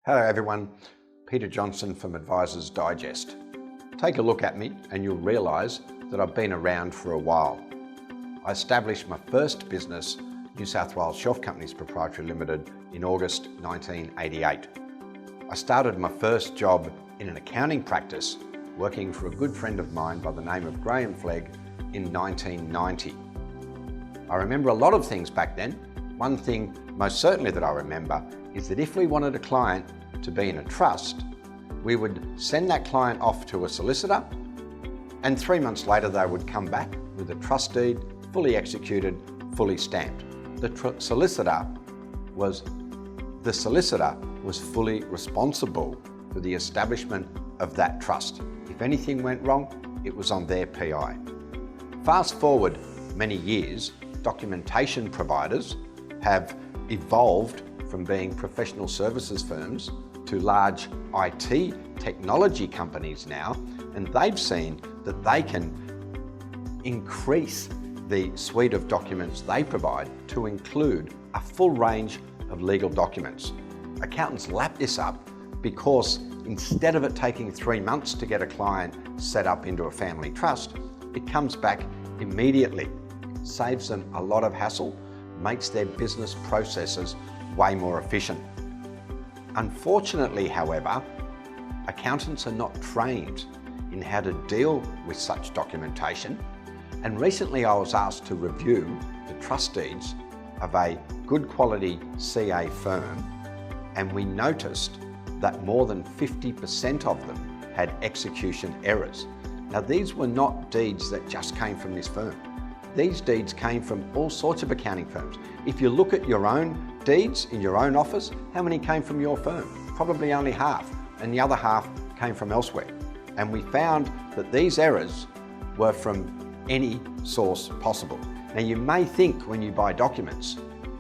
Hello everyone, Peter Johnson from Advisors Digest. Take a look at me and you'll realise that I've been around for a while. I established my first business, New South Wales Shelf Companies Proprietary Limited, in August 1988. I started my first job in an accounting practice working for a good friend of mine by the name of Graham Flegg in 1990. I remember a lot of things back then. One thing most certainly that I remember is that if we wanted a client to be in a trust, we would send that client off to a solicitor, and 3 months later they would come back with a trust deed, fully executed, fully stamped. The solicitor was fully responsible for the establishment of that trust. If anything went wrong, it was on their PI. Fast forward many years, documentation providers have evolved from being professional services firms to large IT technology companies now, and they've seen that they can increase the suite of documents they provide to include a full range of legal documents. Accountants lap this up because instead of it taking 3 months to get a client set up into a family trust, it comes back immediately, saves them a lot of hassle, makes their business processes way more efficient. Unfortunately, however, accountants are not trained in how to deal with such documentation, and recently I was asked to review the trust deeds of a good quality CA firm, and we noticed that more than 50% of them had execution errors. Now, these were not deeds that just came from this firm. These deeds came from all sorts of accounting firms. If you look at your own deeds in your own office, how many came from your firm? Probably only half, and the other half came from elsewhere. And we found that these errors were from any source possible. Now, you may think when you buy documents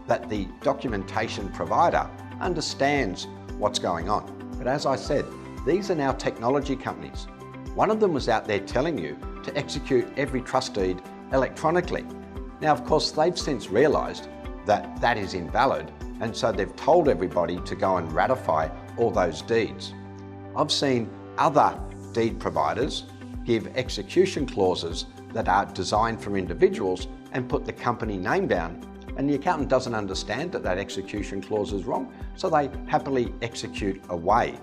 that the documentation provider understands what's going on. But as I said, these are now technology companies. One of them was out there telling you to execute every trust deed electronically. Now, of course, they've since realised that that is invalid, and so they've told everybody to go and ratify all those deeds. I've seen other deed providers give execution clauses that are designed for individuals and put the company name down, and the accountant doesn't understand that that execution clause is wrong, so they happily execute away.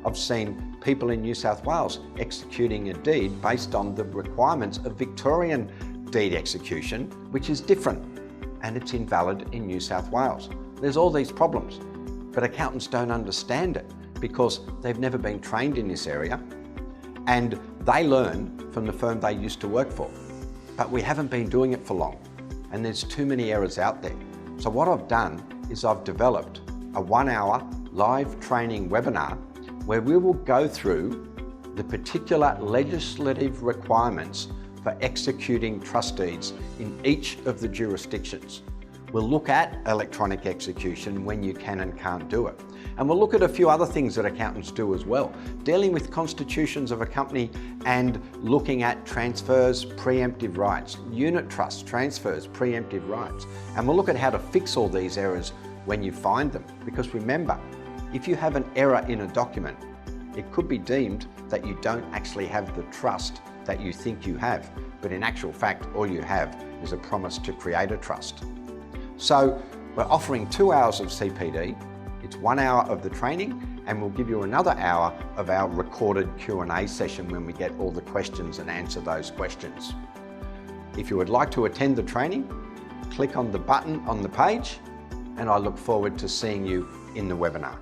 I've seen people in New South Wales executing a deed based on the requirements of Victorian deed execution, which is different, and it's invalid in New South Wales. There's all these problems, but accountants don't understand it because they've never been trained in this area, and they learn from the firm they used to work for. But we haven't been doing it for long, and there's too many errors out there. So what I've done is I've developed a 1-hour live training webinar where we will go through the particular legislative requirements for executing trust deeds in each of the jurisdictions. We'll look at electronic execution when you can and can't do it. And we'll look at a few other things that accountants do as well, dealing with constitutions of a company and looking at transfers, preemptive rights, unit trusts, transfers, preemptive rights. And we'll look at how to fix all these errors when you find them. Because remember, if you have an error in a document, it could be deemed that you don't actually have the trust that you think you have, but in actual fact, all you have is a promise to create a trust. So we're offering 2 hours of CPD, it's 1 hour of the training, and we'll give you another hour of our recorded Q&A session when we get all the questions and answer those questions. If you would like to attend the training, click on the button on the page, and I look forward to seeing you in the webinar.